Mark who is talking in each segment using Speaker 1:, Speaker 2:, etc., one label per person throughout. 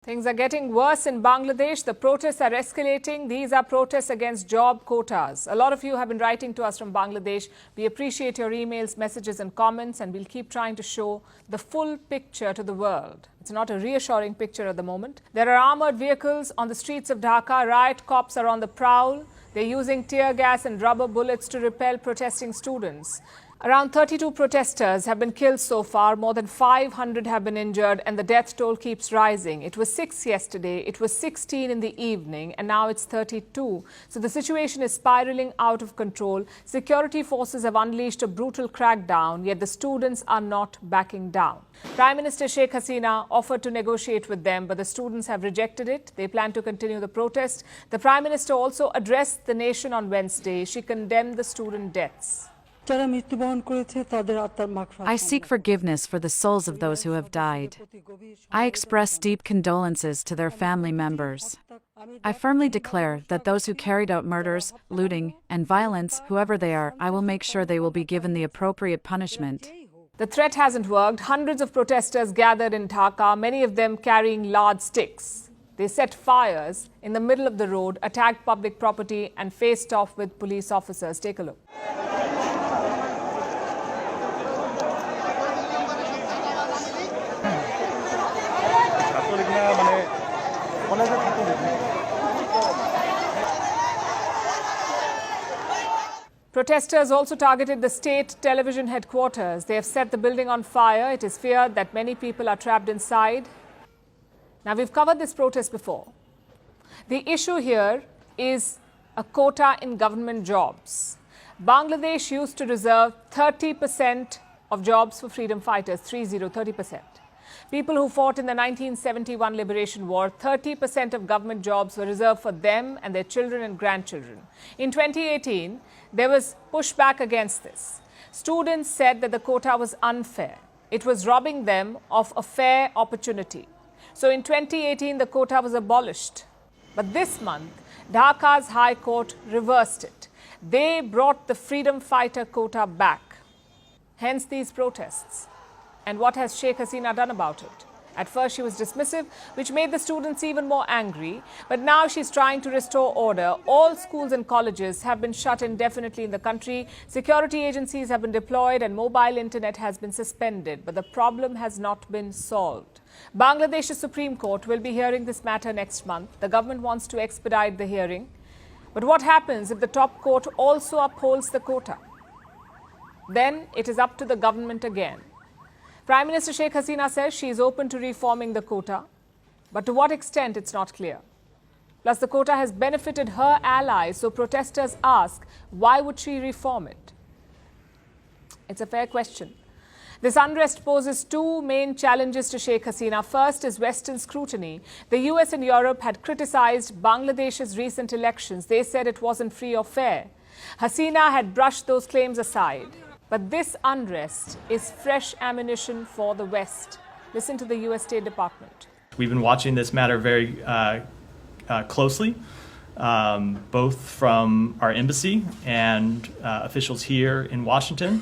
Speaker 1: Things are getting worse in Bangladesh. The protests are escalating. These are protests against job quotas. A lot of you have been writing to us from Bangladesh. We appreciate your emails, messages and comments, and we'll keep trying to show the full picture to the world. It's not a reassuring picture at the moment. There are armored vehicles on the streets of Dhaka. Riot cops are on the prowl. They're using tear gas and rubber bullets to repel protesting students. Around 32 protesters have been killed so far. More than 500 have been injured, and the death toll keeps rising. It was 6 yesterday, it was 16 in the evening, and now it's 32. So the situation is spiraling out of control. Security forces have unleashed a brutal crackdown, yet the students are not backing down. Prime Minister Sheikh Hasina offered to negotiate with them, but the students have rejected it. They plan to continue the protest. The Prime Minister also addressed the nation on Wednesday. She condemned the student deaths.
Speaker 2: I seek forgiveness for the souls of those who have died. I express deep condolences to their family members. I firmly declare that those who carried out murders, looting, and violence, whoever they are, I will make sure they will be given the appropriate punishment.
Speaker 1: The threat hasn't worked. Hundreds of protesters gathered in Dhaka, many of them carrying large sticks. They set fires in the middle of the road, attacked public property, and faced off with police officers. Take a look. Protesters also targeted the state television headquarters. They have set the building on fire. It is feared that many people are trapped inside. Now, we've covered this protest before. The issue here is a quota in government jobs. Bangladesh used to reserve 30% of jobs for freedom fighters, 30%. People who fought in the 1971 Liberation War, 30% of government jobs were reserved for them and their children and grandchildren. In 2018, there was pushback against this. Students said that the quota was unfair. It was robbing them of a fair opportunity. So in 2018, the quota was abolished. But this month, Dhaka's High Court reversed it. They brought the freedom fighter quota back. Hence these protests. And what has Sheikh Hasina done about it? At first, she was dismissive, which made the students even more angry. But now she's trying to restore order. All schools and colleges have been shut indefinitely in the country. Security agencies have been deployed and mobile internet has been suspended. But the problem has not been solved. Bangladesh's Supreme Court will be hearing this matter next month. The government wants to expedite the hearing. But what happens if the top court also upholds the quota? Then it is up to the government again. Prime Minister Sheikh Hasina says she is open to reforming the quota, but to what extent it's not clear. Plus, the quota has benefited her allies, so protesters ask, why would she reform it? It's a fair question. This unrest poses two main challenges to Sheikh Hasina. First is Western scrutiny. The US and Europe had criticized Bangladesh's recent elections. They said it wasn't free or fair. Hasina had brushed those claims aside. But this unrest is fresh ammunition for the West. Listen to the U.S. State Department.
Speaker 3: We've been watching this matter very closely, both from our embassy and officials here in Washington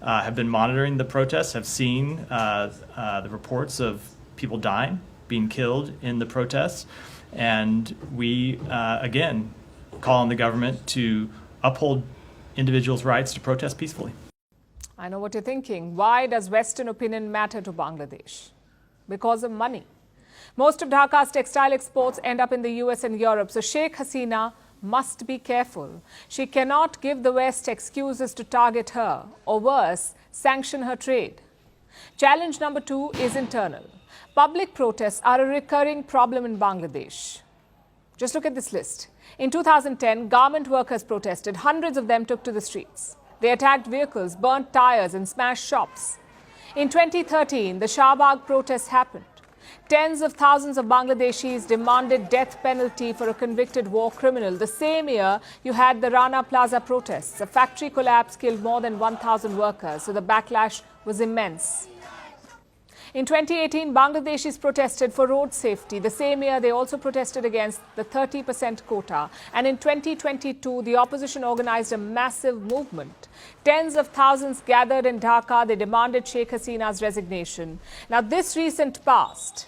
Speaker 3: have been monitoring the protests, have seen the reports of people dying, being killed in the protests. And we, again, call on the government to uphold individuals' rights to protest peacefully.
Speaker 1: I know what you're thinking. Why does Western opinion matter to Bangladesh? Because of money. Most of Dhaka's textile exports end up in the US and Europe. So Sheikh Hasina must be careful. She cannot give the West excuses to target her, or worse, sanction her trade. Challenge number two is internal. Public protests are a recurring problem in Bangladesh. Just look at this list. In 2010, garment workers protested. Hundreds of them took to the streets. They attacked vehicles, burnt tires and smashed shops. In 2013, the Shahbag protests happened. Tens of thousands of Bangladeshis demanded death penalty for a convicted war criminal. The same year, you had the Rana Plaza protests. A factory collapse killed more than 1,000 workers, so the backlash was immense. In 2018, Bangladeshis protested for road safety. The same year, they also protested against the 30% quota. And in 2022, the opposition organized a massive movement. Tens of thousands gathered in Dhaka. They demanded Sheikh Hasina's resignation. Now, this recent past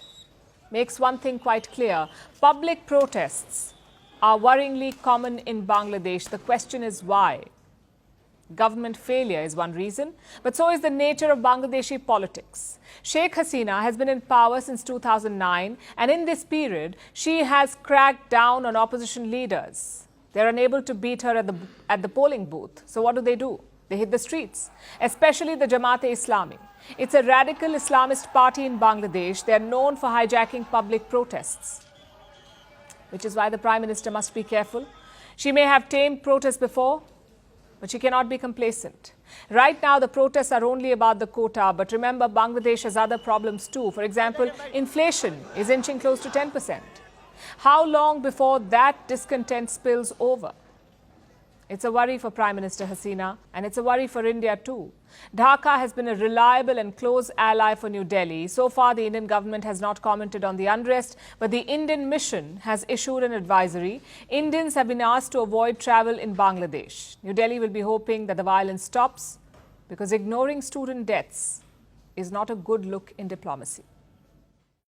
Speaker 1: makes one thing quite clear. Public protests are worryingly common in Bangladesh. The question is why? Government failure is one reason, but so is the nature of Bangladeshi politics. Sheikh Hasina has been in power since 2009, and in this period, she has cracked down on opposition leaders. They're unable to beat her at the polling booth. So what do? They hit the streets, especially the Jamaat-e-Islami. It's a radical Islamist party in Bangladesh. They're known for hijacking public protests, which is why the Prime Minister must be careful. She may have tamed protests before, but she cannot be complacent. Right now, the protests are only about the quota, but remember, Bangladesh has other problems too. For example, inflation is inching close to 10%. How long before that discontent spills over? It's a worry for Prime Minister Hasina, and it's a worry for India too. Dhaka has been a reliable and close ally for New Delhi. So far, the Indian government has not commented on the unrest, but the Indian mission has issued an advisory. Indians have been asked to avoid travel in Bangladesh. New Delhi will be hoping that the violence stops, because ignoring student deaths is not a good look in diplomacy.